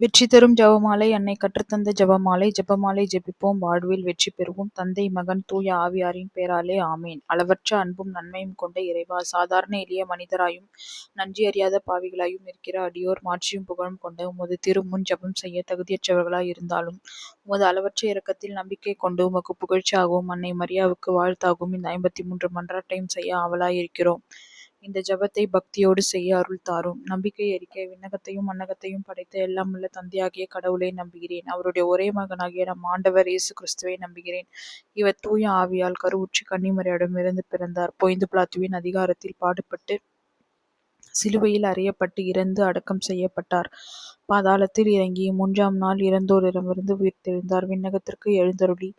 வெற்றி தரும் ஜெபமாலை. அன்னை கற்றுத்தந்த ஜெபமாலை. ஜெபமாலை ஜெபிப்போம், வாழ்வில் வெற்றி பெறுவோம். தந்தை, மகன், தூய ஆவியாரின் பெயராலே ஆமேன். அளவற்ற அன்பும் நன்மையும் கொண்ட இறைவா, சாதாரண எளிய மனிதராயும் நன்றி அறியாத பாவிகளாயும் இருக்கிற அடியோர் மாட்சியும் புகழும் கொண்ட உமது திருமுன் ஜெபம் செய்ய தகுதியற்றவர்களாய் இருந்தாலும் உமது அளவற்ற இரக்கத்தில் நம்பிக்கை கொண்டு உமக்கு புகழ்ச்சியாகவும் அன்னை மரியாவுக்கு வாழ்த்தாகவும் இந்த 53 மன்றாட்டையும் செய்ய ஆவலாய் இருக்கிறோம். இந்த ஜெபத்தை பக்தியோடு செய்ய அருள் தாரும். நம்பிக்கை அறிக்கை. விண்ணகத்தையும் மண்ணகத்தையும் படைத்த எல்லாம் உள்ள தந்தையாகிய கடவுளை நம்புகிறேன். அவருடைய ஒரே மகனாகிய நம் ஆண்டவர் இயேசு கிறிஸ்துவை நம்புகிறேன். இவர் தூய ஆவியால் கருவுற்று கன்னிமரியிடமிருந்து பிறந்தார். பொய்ந்து பிலாத்துவின் அதிகாரத்தில் பாடுபட்டு சிலுவையில் அறையப்பட்டு இறந்து அடக்கம் செய்யப்பட்டார். பாதாளத்தில் இறங்கி 3ஆம் நாள் இறந்தோரிடமிருந்து உயிர்த்தெழுந்தார். விண்ணகத்திற்கு எழுந்தருளி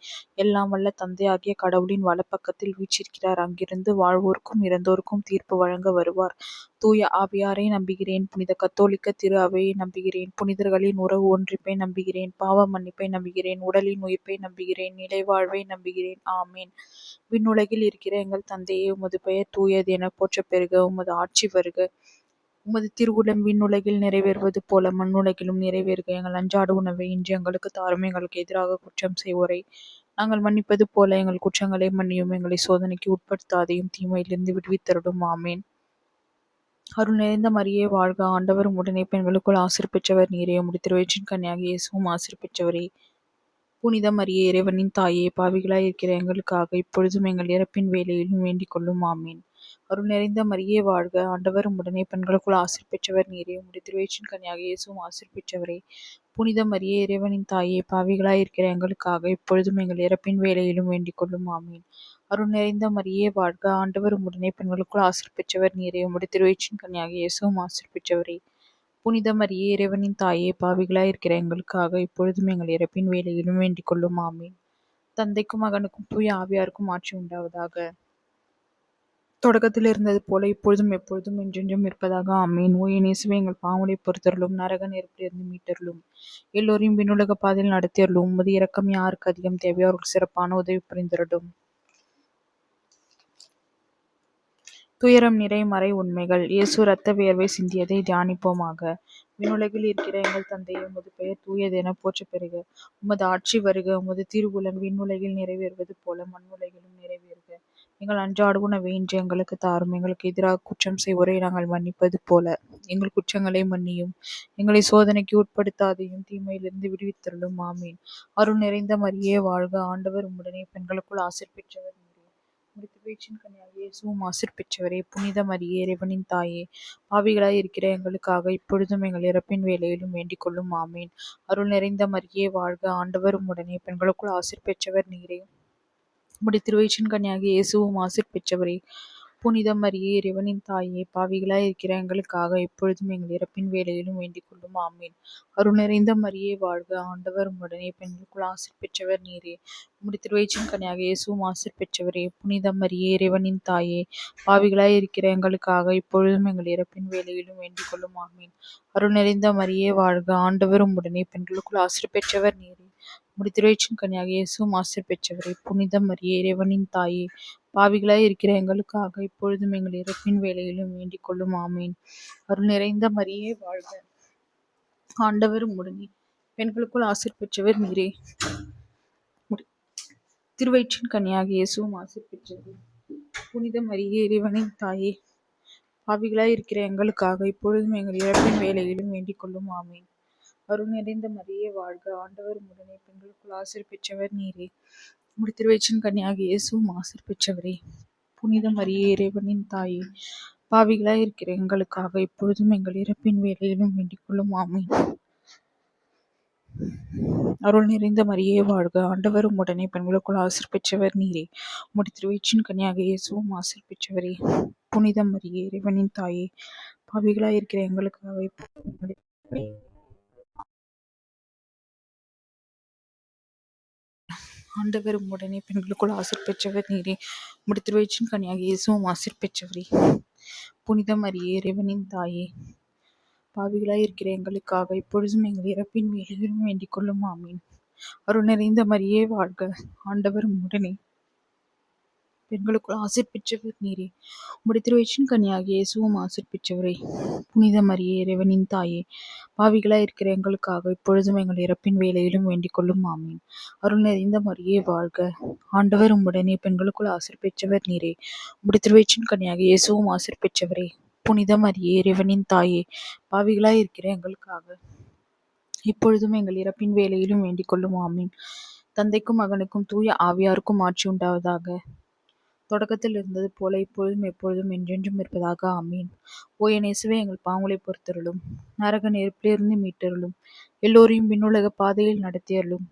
எல்லாம் வல்ல தந்தையாகிய கடவுளின் வலப்பக்கத்தில் வீற்றிருக்கிறார். அங்கிருந்து வாழ்வோருக்கும் இறந்தோருக்கும் தீர்ப்பு வழங்க வருவார். தூய ஆவியாரை நம்புகிறேன். புனித கத்தோலிக்க திரு அவையை நம்புகிறேன். புனிதர்களின் உறவு ஒன்றிப்பை நம்புகிறேன். பாவ மன்னிப்பை நம்புகிறேன். உடலின் உயிர்ப்பை நம்புகிறேன். நிலைவாழ்வை நம்புகிறேன். ஆமேன். விண்ணுலகில் இருக்கிற எங்கள் தந்தையே, உமது பெயர் தூயது என போற்றப் பெறுக. உமது ஆட்சி வருக. உமது திருவுளம் விண்ணுலகில் நிறைவேறுவது போல மண்ணுலகிலும் நிறைவேறுக. எங்கள் அன்றாட உணவை இன்று எங்களுக்கு தாரும். எங்களுக்கு எதிராக குற்றம் செய்வோரை நாங்கள் மன்னிப்பது போல எங்கள் குற்றங்களை மன்னியும். எங்களை சோதனைக்கு உட்படுத்தாதையும் தீமையிலிருந்து விடுவித்தருடும். ஆமேன். அருள் நிறைந்த மரியே வாழ்க, ஆண்டவர் உடனே பெண்களுக்குள் ஆசீர் பெற்றவர் நீரே. உம்முடைய திருவயிற்றின் கன்னியாகிய இயேசுவும் ஆசீர் பெற்றவரே. புனித மரியே, இறைவனின் தாயே, பாவிகளாய் இருக்கிற எங்களுக்காக இப்பொழுதும் எங்கள் இறப்பின் வேளையிலும் வேண்டிக் கொள்ளும். ஆமீன். அருள் நிறைந்த மரியே வாழ்க, ஆண்டவர் உடனே பெண்களுக்குள் ஆசீர் பெற்றவர் நீரே. உம்முடைய திருவயிற்றின் கன்னியாகிய இயேசுவும் ஆசீர் பெற்றவரே. புனித மரியே, இறைவனின் தாயே, பாவிகளாய் இருக்கிற எங்களுக்காக இப்பொழுதும் எங்கள் இறப்பின் வேளையிலும் வேண்டிக் கொள்ளும். ஆமீன். அருள் நிறைந்த மரியே வாழ்க, ஆண்டவர் உடனே பெண்களுக்குள் ஆசீர் பெற்றவர் நீரே. உம்முடைய திருவயிற்றின் கன்னியாகிய இயேசுவும் ஆசீர் பெற்றவரே. புனித மரியே, இறைவனின் தாயே, பாவிகளாய் இருக்கிற எங்களுக்காக இப்பொழுதும் எங்கள் இறப்பின் வேளையிலும் வேண்டிக் கொள்ளும். ஆமீன். தந்தைக்கும் மகனுக்கும் தூய ஆவியாருக்கும் ஆட்சி உண்டாவதாக. தொடக்கத்தில் இருந்தது போல இப்பொழுதும் எப்பொழுதும் என்றென்றும் இருப்பதாக. ஆமீன். ஓ என் இயேசுவே, எங்கள் பாவங்களை பொறுத்தருளும், நரக நெருப்பிலிருந்து மீட்டருளும், எல்லோரையும் விண்ணுலக பாதையில் நடத்தியருளும். உமது இரக்கம் யாருக்கு அதிகம் தேவையோ அவர்கள் சிறப்பான உதவி புரிந்திரட்டும். துயரம் நிறை மறை உண்மைகள். இயேசு இரத்த வியர்வை சிந்தியதை தியானிப்போமாக. விண்ணுலகில் இருக்கிற எங்கள் தந்தையே, உமது பெயர் தூயது என போற்றப் பெறுக. உமது ஆட்சி வருக. உமது திருவுளம் விண்ணுலகில் நிறைவேறுவது போல மண்ணுலகிலும் நிறைவேறுக. எங்கள் அன்றாட உணவை இன்று எங்களுக்கு தாரும். எங்களுக்கு எதிராக குற்றம் செய்வோரை நாங்கள் மன்னிப்பது போல எங்கள் குற்றங்களை மன்னியும். எங்களை சோதனைக்கு உட்படுத்தாதையும் தீமையிலிருந்து விடுவித்தருளும். ஆமீன். அருள் நிறைந்த மரியே வாழ்க, ஆண்டவர் உம்முடனே பெண்களுக்குள் ஆசீர் பெற்றவர் நீரே. உம்முடைய திருவயிற்றின் கன்னியாகிய இயேசுவும் ஆசீர் பெற்றவரே. புனித மரியே, இறைவனின் தாயே, பாவிகளாய் இருக்கிற எங்களுக்காக இப்பொழுதும் எங்கள் இறப்பின் வேளையிலும் வேண்டிக் கொள்ளும். ஆமீன். அருள் நிறைந்த மரியே வாழ்க, ஆண்டவர் உம்முடனே பெண்களுக்குள் ஆசீர் பெற்றவர் நீரே. உம்முடைய திருவயிற்றின் கன்னியாகிய இயேசுவும் ஆசீர் பெற்றவரே. புனித மரியே, இறைவனின் தாயே, பாவிகளாய் இருக்கிற எங்களுக்காக இப்பொழுதும் எங்கள் இறப்பின் வேளையிலும் வேண்டிக் கொள்ளும். ஆமீன். அருள் நிறைந்த மரியே வாழ்க, ஆண்டவர் உம்முடனே பெண்களுக்குள் ஆசீர் பெற்றவர் நீரே. உம்முடைய திருவயிற்றின் கன்னியாகிய இயேசுவும் ஆசீர் பெற்றவரே. புனித மரியே, இறைவனின் தாயே, பாவிகளாய் இருக்கிற எங்களுக்காக இப்பொழுதும் எங்கள் இறப்பின் வேளையிலும் வேண்டிக் கொள்ளும். ஆமீன். அருள் நிறைந்த மரியே வாழ்க, ஆண்டவர் உம்முடனே பெண்களுக்குள் ஆசீர் பெற்றவர் நீரே. உம்முடைய திருவயிற்றின் கன்னியாகிய இயேசுவும் ஆசீர் பெற்றவரே. புனித மரியே, இறைவனின் தாயே, பாவிகளாய் இருக்கிற எங்களுக்காக இப்பொழுதும் எங்கள் இறப்பின் வேளையிலும் வேண்டிக் கொள்ளும். ஆமீன். அருள் நிறைந்த மரியே வாழ்க, ஆண்டவர் உம்முடனே பெண்களுக்குள் ஆசீர் பெற்றவர் நீரே. திருவயிற்றின் கன்னியாகிய இயேசுவும் ஆசீர் பெற்றவரே. புனித மரியே, இறைவனின் தாயே, பாவிகளாய் இருக்கிற எங்களுக்காக இப்பொழுதும் எங்கள் இறப்பின் வேளையிலும் வேண்டிக் கொள்ளும். ஆமீன். அருள் நிறைந்த மரியே வாழ்க, ஆண்டவர் உம்முடனே பெண்களுக்குள் ஆசீர் பெற்றவர் நீரே. உம்முடைய திருவயிற்றின் கன்னியாகிய இயேசுவும் ஆசீர் பெற்றவரே. புனித மரியே, இறைவனின் தாயே, பாவிகளாய் இருக்கிற எங்களுக்காக இப்பொழுதும் எங்கள் இறப்பின் வேளையிலும் வேண்டிக் கொள்ளும். ஆமீன். அருள் நிறைந்த மரியே வாழ்க, ஆண்டவர் உம்முடனே பெண்களுக்குள் ஆசீர் பெற்றவர் நீரே. உம்முடைய திருவயிற்றின் கன்னியாகிய இயேசுவும் ஆசீர் பெற்றவரே. புனித மரியே, இறைவனின் தாயே, பாவிகளாய் இருக்கிற எங்களுக்காக ஆண்டவர் உம்முடனே பெண்களுக்குள் ஆசீர் பெற்றவர் நீரே. உம்முடைய திருவயிற்றின் கன்னியாகிய இயேசுவும் ஆசீர் பெற்றவரே. புனித மரியே, இறைவனின் தாயே, பாவிகளாய் இருக்கிற எங்களுக்காக இப்பொழுதும் எங்கள் இறப்பின் வேளையிலும் வேண்டிக் கொள்ளும். ஆமீன். அருள் நிறைந்த மரியே வாழ்க, ஆண்டவர் உம்முடனே பெண்களுக்குள் ஆசீர் பெற்றவர் நீரே. உம்முடைய திருவயிற்றின் கனியாகிய இயேசுவும் ஆசீர் பெற்றவரே. புனித மரியே, இறைவனின் தாயே, பாவிகளாய் இருக்கிற எங்களுக்காக இப்பொழுதும் எங்கள் இறப்பின் வேளையிலும் வேண்டிக் கொள்ளும். ஆமீன். அருள் நிறைந்த மரியே வாழ்க. ஆண்டவர் உம்முடனே, பெண்களுக்குள் ஆசீர் பெற்றவர் நீரே. உம்முடைய திருவயிற்றின் கனியாகிய இயேசுவும் ஆசீர் பெற்றவரே. புனித மரியே, இறைவனின் தாயே, பாவிகளாய் இருக்கிற எங்களுக்காக இப்பொழுதும் எங்கள் இறப்பின் வேளையிலும் வேண்டிக் கொள்ளும். ஆமீன். தந்தைக்கும் மகனுக்கும் தூய ஆவியாருக்கும் ஆட்சி உண்டாவதாக. தொடக்கத்தில் இருந்தது போல இப்பொழுதும் எப்பொழுதும் என்றென்றும் இருப்பதாக. ஆமீன். ஓ என் இயேசுவே, எங்கள் பாவங்களை பொறுத்தருளும். நரக நெருப்பிலிருந்து மீட்டருளும். எல்லோரையும் விண்ணுலக பாதையில் நடத்தியருளும்.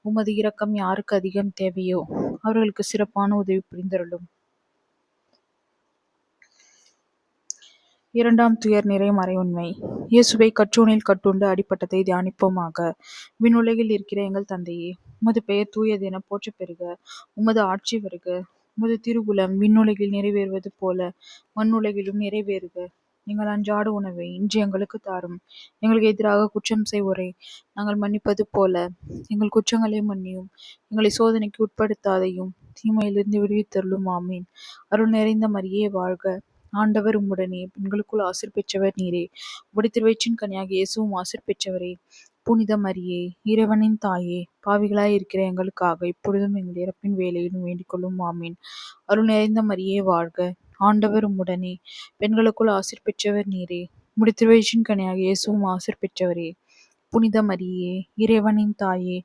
உமது இரக்கம் யாருக்கு அதிகம் தேவையோ அவர்களுக்கு சிறப்பான உதவி புரிந்தருளும். இரண்டாம் துயர் நிறை மறை உண்மை. இயேசுவை கற்றூணில் கட்டுண்டு அடிப்பட்டதை தியானிப்போமாக. விண்ணுலகில் இருக்கிற எங்கள் தந்தையே, உமது பெயர் தூயதென போற்றப் பெறுக. உமது ஆட்சி வருக. உமது திருவுளம் விண்ணுலகில் நிறைவேறுவது போல மண்ணுலகிலும் நிறைவேறுக. எங்கள் அன்றாட உணவை இன்று எங்களுக்கு தாரும். எங்களுக்கு எதிராக குற்றம் செய்வோரை நாங்கள் மன்னிப்பது போல எங்கள் குற்றங்களை மன்னியும். எங்களை சோதனைக்கு உட்படுத்தாதையும் தீமையிலிருந்து விடுவித்தருளும். ஆமீன். அருள் நிறைந்த மரியே வாழ்க. ஆண்டவர் உம்முடனே, பெண்களுக்குள் ஆசீர் பெற்றவர் நீரே. உம்முடைய திருவயிற்றின் கனியாகிய இயேசுவும் ஆசீர் பெற்றவரே. புனித மரியே, இறைவனின் தாயே, பாவிகளாய் இருக்கிற எங்களுக்காக இப்பொழுதும் எங்கள் இறப்பின் வேளையிலும் வேண்டிக் கொள்ளும். ஆமீன். அருள் நிறைந்த மரியே வாழ்க. ஆண்டவர் உம்முடனே, பெண்களுக்குள் ஆசீர் பெற்றவர் நீரே. உம்முடைய திருவயிற்றின் கனியாகிய இயேசுவும் ஆசீர் பெற்றவரே. புனித மரியே, இறைவனின் தாயே,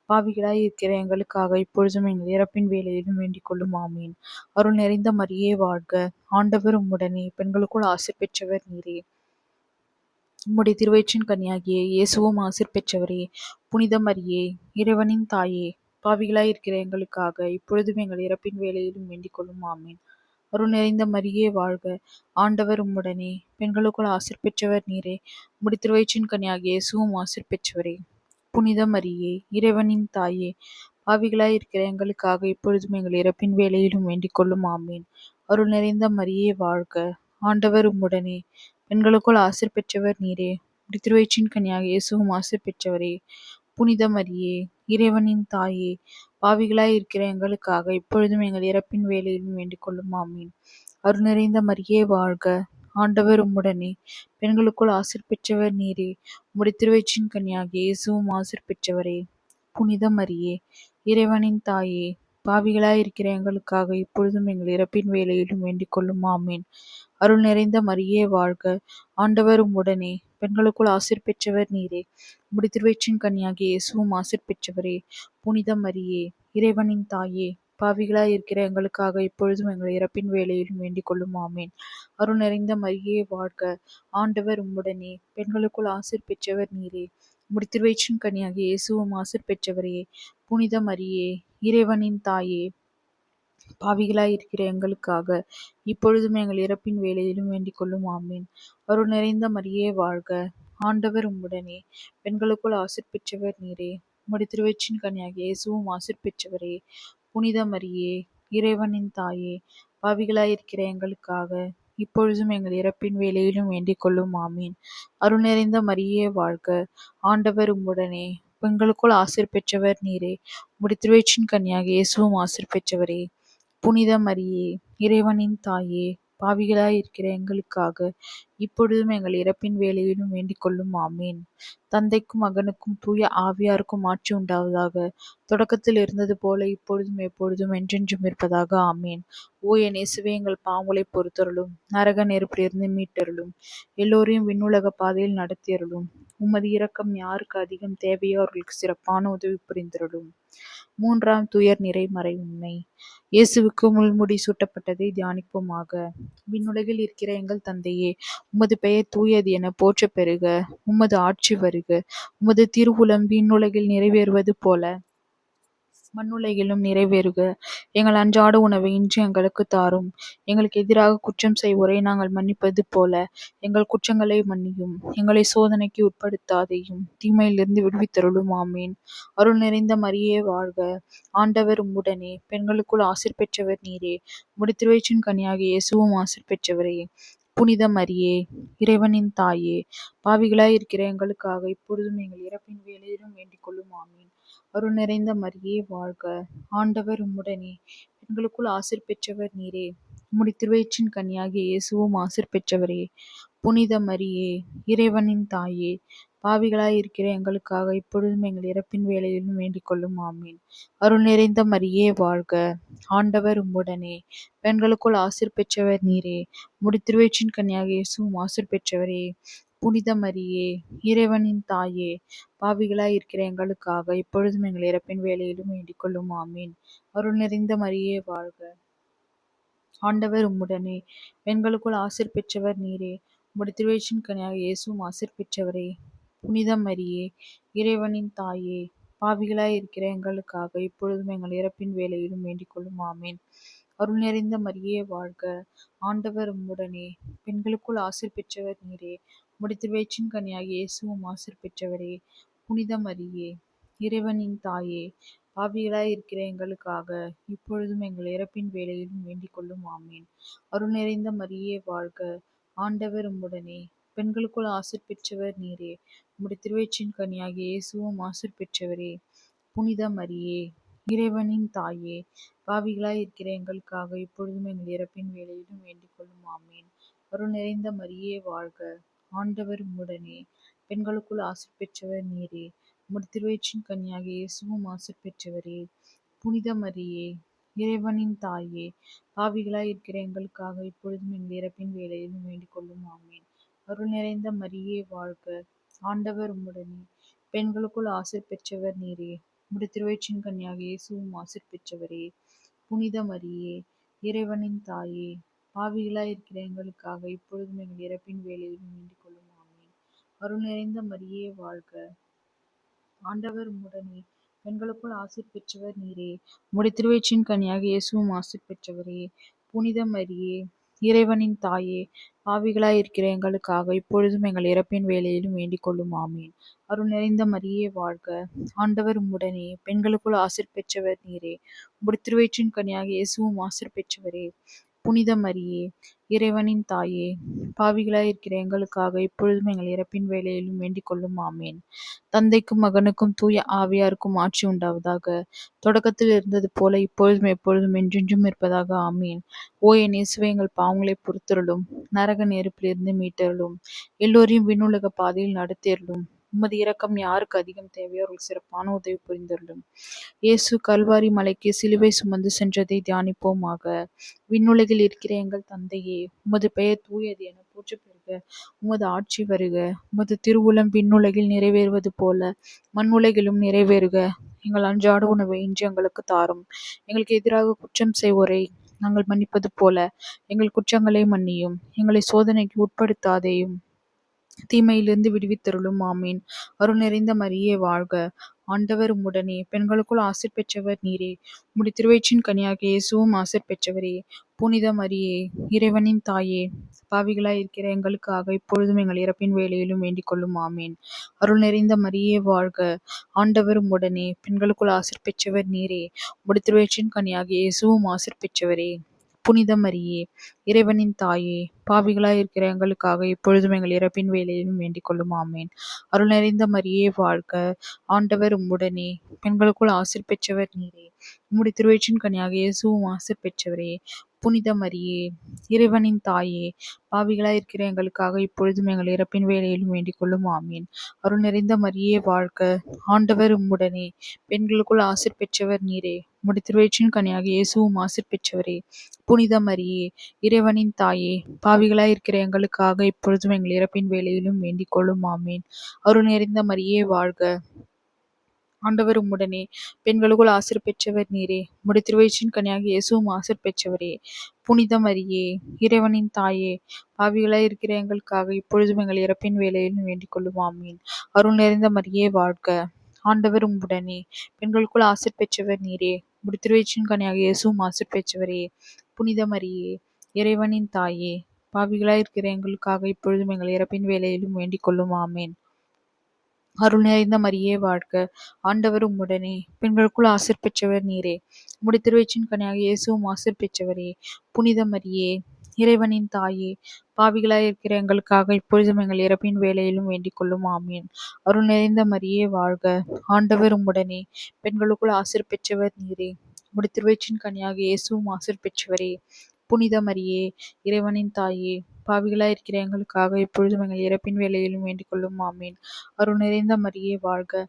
பாவிகளாய் இருக்கிற எங்களுக்காக இப்பொழுதும் எங்கள் இறப்பின் வேளையிலும் வேண்டிக் கொள்ளும். ஆமீன். அருள் நிறைந்த மரியே வாழ்க. ஆண்டவர் உம்முடனே, பெண்களுக்குள் ஆசீர் பெற்றவர் நீரே. உம்முடைய திருவயிற்றின் கனியாகிய இயேசுவும் ஆசீர் பெற்றவரே. புனித மரியே, இறைவனின் தாயே, பாவிகளாய் இருக்கிற எங்களுக்காக இப்பொழுதும் எங்கள் இறப்பின் வேளையிலும் வேண்டிக் கொள்ளும். ஆமீன். அருள் நிறைந்த மரியே வாழ்க. ஆண்டவர் உம்முடனே, பெண்களுக்குள் ஆசீர் பெற்றவர் நீரே. உம்முடைய திருவயிற்றின் கனியாகிய இயேசுவும் ஆசீர் பெற்றவரே. புனித மரியே, இறைவனின் தாயே, பாவிகளாய் இருக்கிற எங்களுக்காக இப்பொழுதும் எங்கள் இறப்பின் வேளையிலும் வேண்டிக் கொள்ளும். ஆமீன். அருள் நிறைந்த மரியே வாழ்க. ஆண்டவர் உம்முடனே, பெண்களுக்குள் ஆசீர் பெற்றவர் நீரே. உம்முடைய திருவயிற்றின் கனியாகிய இயேசுவும் ஆசீர் பெற்றவரே. புனித மரியே, இறைவனின் தாயே, பாவிகளாய் இருக்கிற எங்களுக்காக இப்பொழுதும் எங்கள் இறப்பின் வேளையிலும் வேண்டிக் கொள்ளும். ஆமீன். அருள் நிறைந்த மரியே வாழ்க. ஆண்டவர் உம்முடனே, பெண்களுக்குள் ஆசீர் பெற்றவர் நீரே. உம்முடைய திருவயிற்றின் கனியாகிய இயேசுவும் ஆசீர் பெற்றவரே. புனித மரியே, இறைவனின் தாயே, பாவிகளாய் இருக்கிற எங்களுக்காக இப்பொழுதும் எங்கள் இறப்பின் வேளையிலும் வேண்டிக் கொள்ளும். ஆமீன். அருள் நிறைந்த மரியே வாழ்க. ஆண்டவர் உம்முடனே, பெண்களுக்குள் ஆசீர் பெற்றவர் நீரே. உம்முடைய திருவயிற்றின் கனியாகிய இயேசுவும் ஆசீர் பெற்றவரே. புனித மரியே, இறைவனின் தாயே, பாவிகளாய் இருக்கிற எங்களுக்காக இப்பொழுதும் எங்கள் இறப்பின் வேளையிலும் வேண்டிக் கொள்ளும். ஆமீன். அருள் நிறைந்த மரியே வாழ்க. ஆண்டவர் உம்முடனே, பெண்களுக்குள் ஆசீர் பெற்றவர் நீரே. உம்முடைய திருவயிற்றின் கனியாகிய இயேசுவும் ஆசீர் பெற்றவரே. புனித மரியே, இறைவனின் தாயே, பாவிகளாய் இருக்கிற எங்களுக்காக இப்பொழுதும் எங்கள் இறப்பின் வேளையிலும் வேண்டிக் கொள்ளும். ஆமீன். அருள் நிறைந்த மரியே வாழ்க. ஆண்டவர் உம்முடனே, பெண்களுக்குள் ஆசீர் பெற்றவர் நீரே. உம்முடைய திருவயிற்றின் கனியாகிய இயேசுவும் ஆசீர் பெற்றவரே. புனித மரியே, இறைவனின் தாயே, பாவிகளாய் இருக்கிற எங்களுக்காக இப்பொழுதும் எங்கள் இறப்பின் வேளையிலும் வேண்டிக் கொள்ளும். ஆமீன். அருள் நிறைந்த மரியே வாழ்க. ஆண்டவர் உம்முடனே, பெண்களுக்குள் ஆசீர் பெற்றவர் நீரே. உம்முடைய திருவயிற்றின் கனியாகிய இயேசுவும் ஆசீர் பெற்றவரே. புனித மரியே, இறைவனின் தாயே, பாவிகளாய் இருக்கிற எங்களுக்காக இப்பொழுதும் எங்கள் இறப்பின் வேளையிலும் வேண்டிக் கொள்ளும். ஆமீன். தந்தைக்கும் மகனுக்கும் தூய ஆவியாருக்கும் ஆட்சி உண்டாவதாக. தொடக்கத்தில் இருந்தது போல இப்பொழுதும் எப்பொழுதும் என்றென்றும் இருப்பதாக. ஆமீன். ஓ என் இயேசுவே, எங்கள் பாவங்களை பொறுத்தருளும். நரக நெருப்பிலிருந்து மீட்டருளும். எல்லோரையும் விண்ணுலக பாதையில் நடத்தியருளும். உமது இரக்கம் யாருக்கு அதிகம் தேவையோ அவர்களுக்கு சிறப்பான உதவி புரிந்தருளும். மூன்றாம் துயர் நிறை மறை உண்மை. இயேசுவுக்கு முள்முடி சூட்டப்பட்டதை தியானிப்போமாக. விண்ணுலகில் இருக்கிற எங்கள் தந்தையே, உமது பெயர் தூயது என போற்றப் பெறுக. உமது ஆட்சி வருக. உமது திருவுளம் விண்ணுலகில் நிறைவேறுவது போல மண்ணுலகிலும் நிறைவேறுக. எங்கள் அன்றாட உணவை இன்று எங்களுக்கு தாரும். எங்களுக்கு எதிராக குற்றம் செய்வோரை நாங்கள் மன்னிப்பது போல எங்கள் குற்றங்களை மன்னியும். எங்களை சோதனைக்கு உட்படுத்தாதையும் தீமையிலிருந்து விடுவித்தருளும். ஆமீன். அருள் நிறைந்த மரியே வாழ்க. ஆண்டவர் உம்முடனே, பெண்களுக்குள் ஆசீர் பெற்றவர் நீரே. உம்முடைய திருவயிற்றின் கனியாகிய இயேசுவும் ஆசீர் பெற்றவரே. புனித மரியே, இறைவனின் தாயே, பாவிகளாய் இருக்கிற எங்களுக்காக இப்பொழுதும் எங்கள் இறப்பின் வேளையிலும் வேண்டிக் கொள்ளும். ஆமீன். அருள் நிறைந்த மரியே வாழ்க. ஆண்டவர் உம்முடனே, பெண்களுக்குள் ஆசீர் பெற்றவர் நீரே. உம்முடைய திருவயிற்றின் கனியாகிய இயேசுவும் ஆசீர் பெற்றவரே. புனித மரியே, இறைவனின் தாயே, பாவிகளாய் இருக்கிற எங்களுக்காக இப்பொழுதும் எங்கள் இறப்பின் வேளையிலும் வேண்டிக் கொள்ளும். ஆமீன். அருள் நிறைந்த மரியே வாழ்க. ஆண்டவர் உம்முடனே. பெண்களுக்குள் ஆசீர் பெற்றவர் நீரே. உம்முடைய திருவயிற்றின் கனியாகிய இயேசுவும் ஆசீர் பெற்றவரே. புனித மரியே, இறைவனின் தாயே, பாவிகளாய் இருக்கிற எங்களுக்காக இப்பொழுதும் எங்கள் இறப்பின் வேளையிலும் வேண்டிக் கொள்ளும். ஆமீன். அருள் நிறைந்த மரியே வாழ்க. ஆண்டவர் உம்முடனே. பெண்களுக்குள் ஆசீர் பெற்றவர் நீரே. உம்முடைய திருவயிற்றின் கனியாகிய இயேசுவும் ஆசீர் பெற்றவரே. புனித மரியே, இறைவனின் தாயே, பாவிகளாய் இருக்கிற எங்களுக்காக இப்பொழுதும் எங்கள் இறப்பின் வேளையிலும் வேண்டிக் கொள்ளும். ஆமீன். அருள் நிறைந்த மரியே வாழ்க. ஆண்டவர் உம்முடனே. பெண்களுக்குள் ஆசீர் பெற்றவர் நீரே. உம்முடைய திருவயிற்றின் கனியாகிய இயேசுவும் ஆசீர் பெற்றவரே. புனித மரியே, இறைவனின் தாயே, பாவிகளாய் இருக்கிற எங்களுக்காக இப்பொழுதும் எங்கள் இறப்பின் வேளையிலும் வேண்டிக் கொள்ளும். ஆமீன். அருள் நிறைந்த மரியே வாழ்க. ஆண்டவர் உம்முடனே. பெண்களுக்குள் ஆசீர் பெற்றவர் நீரே. உம்முடைய திருவயிற்றின் கனியாகிய இயேசுவும் ஆசீர் பெற்றவரே. புனித மரியே, இறைவனின் தாயே, பாவிகளாய் இருக்கிற எங்களுக்காக இப்பொழுதும் எங்கள் இறப்பின் வேளையிலும் வேண்டிக் கொள்ளும். ஆமீன். அருள் நிறைந்த மரியே வாழ்க. ஆண்டவர் உம்முடனே. பெண்களுக்குள் ஆசீர் பெற்றவர் நீரே. உம்முடைய திருவயிற்றின் கனியாகிய இயேசுவும் ஆசீர் பெற்றவரே. புனித மரியே, இறைவனின் தாயே, பாவிகளாய் இருக்கிற எங்களுக்காக இப்பொழுதும் எங்கள் இறப்பின் வேளையிலும் வேண்டிக் கொள்ளும். ஆமீன். அருள் நிறைந்த மரியே வாழ்க. ஆண்டவர் உம்முடனே. பெண்களுக்குள் ஆசீர் பெற்றவர் நீரே. உம்முடைய திருவயிற்றின் கனியாகிய இயேசுவும் ஆசீர் பெற்றவரே. புனித மரியே, இறைவனின் தாயே, பாவிகளாய் இருக்கிற எங்களுக்காக இப்பொழுதும் எங்கள் இறப்பின் வேளையிலும் வேண்டிக் கொள்ளும். ஆமீன். அருள் நிறைந்த மரியே வாழ்க. ஆண்டவர் உம்முடனே. பெண்களுக்குள் ஆசீர் பெற்றவர் நீரே. உம்முடைய திருவயிற்றின் கனியாகிய இயேசுவும் ஆசீர் பெற்றவரே. புனித மரியே, இறைவனின் தாயே, பாவிகளாய் இருக்கிற எங்களுக்காக இப்பொழுதும் எங்கள் இறப்பின் வேளையிலும் வேண்டிக் கொள்ளும். ஆமீன். அருள் நிறைந்த மரியே வாழ்க. ஆண்டவர் உம்முடனே. பெண்களுக்குள் ஆசீர் பெற்றவர் நீரே. உம்முடைய திருவயிற்றின் கனியாகிய இயேசுவும் ஆசீர் பெற்றவரே. புனித மரியே, இறைவனின் தாயே, பாவிகளாய் இருக்கிற எங்களுக்காக இப்பொழுதும் எங்கள் இறப்பின் வேளையிலும் வேண்டிக் கொள்ளும். ஆமீன். தந்தைக்கும் மகனுக்கும் தூய ஆவியாருக்கும் ஆட்சி உண்டாவதாக. தொடக்கத்தில் இருந்தது போல இப்பொழுதும் எப்பொழுதும் என்றென்றும் இருப்பதாக. ஆமீன். ஓ என் இயேசுவே, எங்கள் பாவங்களை பொறுத்தருளும். நரக நெருப்பிலிருந்து மீட்டருளும். எல்லோரையும் விண்ணுலக பாதையில் நடத்தியருளும். உமது இரக்கம் யாருக்கு அதிகம் தேவையோ அவர்கள் சிறப்பான உதவி புரிந்தருளும். இயேசு கல்வாரி மலைக்கு சிலுவை சுமந்து சென்றதை தியானிப்போமாக. விண்ணுலகில் இருக்கிற எங்கள் தந்தையே, உமது பெயர் தூயது என போற்ற பெறுக. உமது ஆட்சி வருக. உமது திருவுளம் விண்ணுலகில் நிறைவேறுவது போல மண்ணுலகிலும் நிறைவேறுக. எங்கள் அன்றாட உணவை இன்று எங்களுக்கு தாரும். எங்களுக்கு எதிராக குற்றம் செய்வோரை நாங்கள் மன்னிப்பது போல எங்கள் குற்றங்களை மன்னியும். எங்களை சோதனைக்கு உட்படுத்தாதேயும், தீமையிலிருந்து விடுவித்தருளும். ஆமீன். அருள் நிறைந்த மரியே வாழ்க. ஆண்டவர் உம்முடனே. பெண்களுக்குள் ஆசீர் பெற்றவர் நீரே. உம்முடைய திருவயிற்றின் கனியாகிய இயேசுவும் ஆசீர் பெற்றவரே. புனித மரியே, இறைவனின் தாயே, பாவிகளாய் இருக்கிற எங்களுக்காக இப்பொழுதும் எங்கள் இறப்பின் வேளையிலும் வேண்டிக் கொள்ளும். ஆமீன். அருள் நிறைந்த மரியே வாழ்க. ஆண்டவர் உம்முடனே. பெண்களுக்குள் ஆசீர் பெற்றவர் நீரே. உம்முடைய திருவயிற்றின் கனியாகிய இயேசுவும் ஆசீர் பெற்றவரே. புனித மரியே, இறைவனின் தாயே, பாவிகளாய் இருக்கிற எங்களுக்காக இப்பொழுதும் எங்கள் இறப்பின் வேளையிலும் வேண்டிக் கொள்ளும். ஆமீன். அருள் நிறைந்த மரியே வாழ்க. ஆண்டவர் உம்முடனே. பெண்களுக்குள் ஆசீர் பெற்றவர் நீரே. உம்முடைய திருவயிற்றின் கனியாகிய இயேசுவும் ஆசீர் பெற்றவரே. புனித மரியே, இறைவனின் தாயே, பாவிகளாய் இருக்கிற எங்களுக்காக இப்பொழுதும் எங்கள் இறப்பின் வேளையிலும் வேண்டிக் கொள்ளும். ஆமீன். அருள் நிறைந்த மரியே வாழ்க. ஆண்டவர் உம்முடனே. பெண்களுக்குள் ஆசீர் பெற்றவர் நீரே. உம்முடைய திருவயிற்றின் கனியாகிய இயேசுவும் ஆசீர் பெற்றவரே. புனித மரியே, இறைவனின் தாயே, பாவிகளாய் இருக்கிற எங்களுக்காக இப்பொழுதும் எங்கள் இறப்பின் வேளையிலும் வேண்டிக் கொள்ளும். ஆமீன். அருள் நிறைந்த மரியே வாழ்க. ஆண்டவர் உம்முடனே. பெண்களுக்குள் ஆசீர் பெற்றவர் நீரே. உம்முடைய திருவயிற்றின் கனியாகிய இயேசுவும் ஆசீர் பெற்றவரே. புனித மரியே, இறைவனின் தாயே, பாவிகளாய் இருக்கிற எங்களுக்காக இப்பொழுதும் எங்கள் இறப்பின் வேளையிலும் வேண்டிக் கொள்ளும். ஆமீன். அருள் நிறைந்த மரியே வாழ்க. ஆண்டவர் உம்முடனே. பெண்களுக்குள் ஆசீர் பெற்றவர் நீரே. உம்முடைய திருவயிற்றின் கனியாகிய இயேசுவும் ஆசீர் பெற்றவரே. புனித மரியே, இறைவனின் தாயே, பாவிகளாய் இருக்கிற எங்களுக்காக இப்பொழுதும் எங்கள் இறப்பின் வேளையிலும் வேண்டிக் கொள்ளும். ஆமீன். அருள் நிறைந்த மரியே வாழ்க. ஆண்டவர் உம்முடனே. பெண்களுக்குள் ஆசீர் பெற்றவர் நீரே. உம்முடைய திருவயிற்றின் கனியாகிய இயேசுவும் ஆசீர் பெற்றவரே. புனித மரியே, இறைவனின் தாயே, பாவிகளாய் இருக்கிற எங்களுக்காக இப்பொழுதும் எங்கள் இறப்பின் வேளையிலும் வேண்டிக் கொள்ளும். ஆமீன். அருள் நிறைந்த மரியே வாழ்க. ஆண்டவர் உம்முடனே. பெண்களுக்குள் ஆசீர் பெற்றவர் நீரே. உம்முடைய திருவயிற்றின் கனியாக இயேசுவும் ஆசீர் பெற்றவரே. புனித மரியே, இறைவனின் தாயே, பாவிகளாய் இருக்கிற எங்களுக்காக இப்பொழுதும் எங்கள் இறப்பின் வேளையிலும் வேண்டிக் கொள்ளும். ஆமீன். அருள் நிறைந்த மரியே வாழ்க,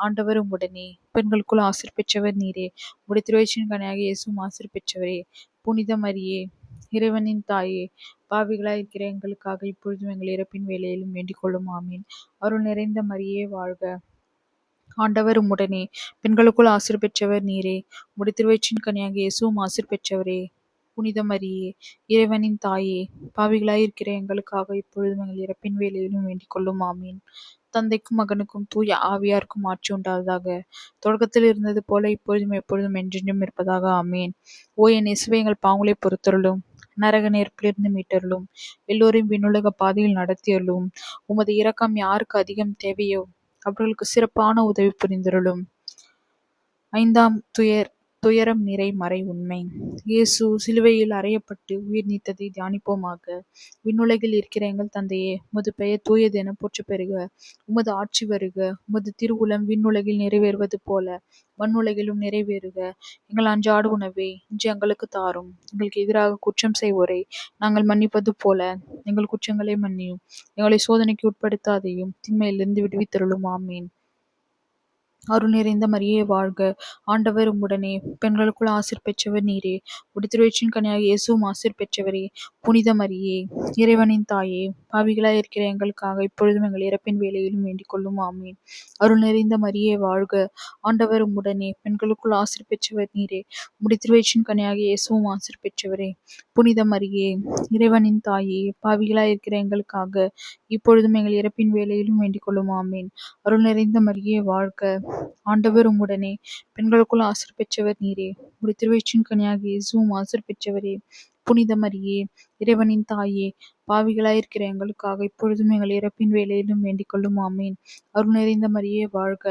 ஆண்டவர் உம்முடனே, பெண்களுக்குள் ஆசீர் பெற்றவர் நீரே. உம்முடைய திருவயிற்றின் கனியாக இயேசுவும் ஆசீர் பெற்றவரே. புனித மரியே, இறைவனின் தாயே, பாவிகளாய் இருக்கிற எங்களுக்காக இப்பொழுதும் எங்கள் இறப்பின் வேளையிலும் வேண்டிக் கொள்ளும். ஆமீன். அருள் நிறைந்த மரியே வாழ்க, ஆண்டவர் உம்முடனே, பெண்களுக்குள் ஆசீர் பெற்றவர் நீரே. உம்முடைய திருவயிற்றின் கனியாக இயேசுவும் ஆசீர் பெற்றவரே. புனித மரியே, இறைவனின் தாயே, பாவிகளாய் இருக்கிற எங்களுக்காக இப்பொழுதும் எங்கள் இறப்பின் வேளையிலும் வேண்டிக் கொள்ளும். ஆமீன். தந்தைக்கும் மகனுக்கும் தூய ஆவியாருக்கும் ஆட்சி உண்டாவதாக. தொடக்கத்தில் இருந்தது போல இப்பொழுதும் எப்பொழுதும் என்றென்றும் இருப்பதாக. ஆமீன். ஓ என் இயேசுவே, எங்கள் பாவங்களை பொறுத்தருளும், நரக நெருப்பிலிருந்து மீட்டருளும், எல்லோரையும் விண்ணுலக பாதையில் நடத்தியருளும். உமது இரக்கம் யாருக்கு அதிகம் தேவையோ அவர்களுக்கு சிறப்பான உதவி புரிந்தருளும். ஐந்தாம் துயரம் நிறை மறை உண்மை. இயேசு சிலுவையில் அறையப்பட்டு உயிர் நீத்ததை தியானிப்போமாக. விண்ணுலகில் இருக்கிற எங்கள் தந்தையே, உமது பெயர் தூயது என போற்ற பெறுக. உமது ஆட்சி வருக. உமது திருவுளம் விண்ணுலகில் நிறைவேறுவது போல மண்ணுலகிலும் நிறைவேறுக. எங்கள் அன்றாட உணவை இன்று எங்களுக்கு தாரும். எங்களுக்கு எதிராக குற்றம் செய்வோரை நாங்கள் மன்னிப்பது போல எங்கள் குற்றங்களை மன்னியும். எங்களை சோதனைக்கு உட்படுத்தாதையும் தீமையிலிருந்து விடுவித்தருளும். ஆமீன். அருள் நிறைந்த மரியே வாழ்க, ஆண்டவர் உம்முடனே, பெண்களுக்குள் ஆசீர் பெற்றவர் நீரே. உம்முடைய திருவயிற்றின் கனியாக இயேசுவும் ஆசீர் பெற்றவரே. புனித மரியே, இறைவனின் தாயே, பாவிகளாய் இருக்கிற எங்களுக்காக இப்பொழுதும் எங்கள் இறப்பின் வேளையிலும் வேண்டிக் கொள்ளும். ஆமீன். அருள் நிறைந்த மரியே வாழ்க, ஆண்டவர் உம்முடனே, பெண்களுக்குள் ஆசீர் பெற்றவர் நீரே. உம்முடைய திருவயிற்றின் கனியாக இயேசுவும் ஆசீர் பெற்றவரே. புனித மரியே, இறைவனின் தாயே, பாவிகளாய் இருக்கிற எங்களுக்காக இப்பொழுதும் எங்கள் இறப்பின் வேளையிலும் வேண்டிக் கொள்ளும். ஆமீன். அருள் நிறைந்த மரியே வாழ்க, ஆண்டவர் உம்முடனே, பெண்களுக்குள் ஆசீர் பெற்றவர் நீரே. உம்முடைய திருவயிற்றின் கனியாக இயேசுவும் ஆசீர் பெற்றவரே. புனித மரியே, இறைவனின் தாயே, பாவிகளாய் இருக்கிற எங்களுக்காக இப்பொழுதும் எங்கள் இறப்பின் வேளையிலும் வேண்டிக் கொள்ளும். ஆமீன். அருள் நிறைந்த மரியே வாழ்க,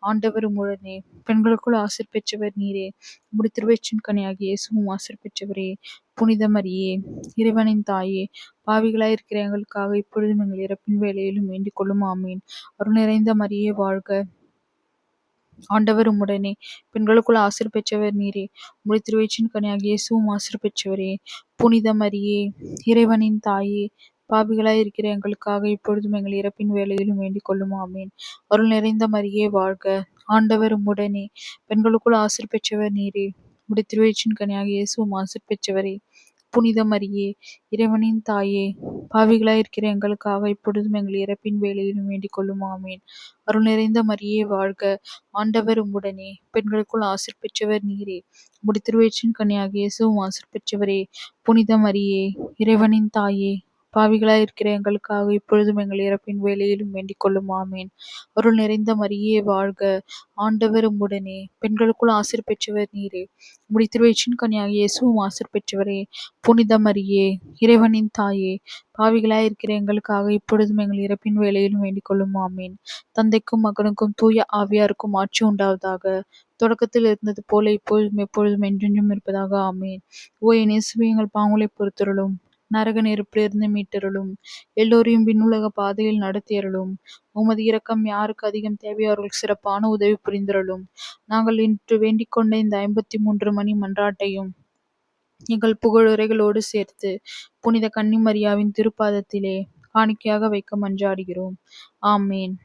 ஆண்டவர் உம்முடனே, பெண்களுக்குள் ஆசீர் பெற்றவர் நீரே. உம்முடைய திருவயிற்றின் கனியாக இயேசுவும் ஆசீர் பெற்றவரே. புனித மரியே, இறைவனின் தாயே, பாவிகளாய் இருக்கிற எங்களுக்காக இப்பொழுதும் எங்கள் இறப்பின் வேளையிலும் வேண்டிக் கொள்ளும். ஆமீன். அருள் நிறைந்த மரியே வாழ்க, ஆண்டவர் உம்முடனே, பெண்களுக்குள் ஆசீர் பெற்றவர் நீரே. உம்முடைய திருவயிற்றின் கனியாக இயேசுவும் ஆசீர் பெற்றவரே. புனித மரியே, இறைவனின் தாயே, பாவிகளாய் இருக்கிற எங்களுக்காக இப்பொழுதும் எங்கள் இறப்பின் வேளையிலும் வேண்டிக் கொள்ளும். ஆமீன். அருள் நிறைந்த மரியே வாழ்க, ஆண்டவர் உம்முடனே, பெண்களுக்குள் ஆசீர் பெற்றவர் நீரே. உம்முடைய திருவயிற்றின் கனியாக இயேசுவும் ஆசீர் பெற்றவரே. புனித மரியே, இறைவனின் தாயே, பாவிகளாய் இருக்கிற எங்களுக்காக இப்பொழுதும் எங்கள் இறப்பின் வேளையிலும் வேண்டிக் கொள்ளும். ஆமீன். அருள் நிறைந்த மரியே வாழ்க, ஆண்டவர் உம்முடனே, பெண்களுக்குள் ஆசீர் பெற்றவர் நீரே. உம்முடைய திருவயிற்றின் கனியாக இயேசுவும் ஆசீர் பெற்றவரே. புனித மரியே, இறைவனின் தாயே, பாவிகளாய் இருக்கிற எங்களுக்காக இப்பொழுதும் எங்கள் இறப்பின் வேளையிலும் வேண்டிக் கொள்ளும். ஆமீன். அருள் நிறைந்த மரியே வாழ்க, ஆண்டவர் உம்முடனே, பெண்களுக்குள் ஆசீர் பெற்றவர் நீரே. உம்முடைய திருவயிற்றின் கனியாக இயேசுவும் ஆசீர் பெற்றவரே. புனித மரியே, இறைவனின் தாயே, பாவிகளாய் இருக்கிற எங்களுக்காக இப்பொழுதும் எங்கள் இறப்பின் வேளையிலும் வேண்டிக் கொள்ளும். ஆமீன். தந்தைக்கும் மகனுக்கும் தூய ஆவியாருக்கும் ஆட்சி உண்டாவதாக. தொடக்கத்தில் இருந்தது போல இப்பொழுதும் எப்பொழுதும் என்றென்றும் இருப்பதாக. ஆமீன். ஓ என் இயேசுவே, எங்கள் பாவங்களை பொறுத்தருளும், நரக நெருப்பிலிருந்து மீட்டருளும், எல்லோரையும் விண்ணுலக பாதையில் நடத்தியருளும். உமது இரக்கம் யாருக்கு அதிகம் தேவையோ அவர்களுக்கு சிறப்பான உதவி புரிந்தருளும். நாங்கள் இன்று வேண்டிக் கொண்ட இந்த 53 மணி மன்றாட்டையும் எங்கள் புகழுரைகளோடு சேர்த்து புனித கன்னிமரியாவின் திருப்பாதத்திலே காணிக்கையாக வைக்க மன்றாடுகிறோம். ஆமேன்.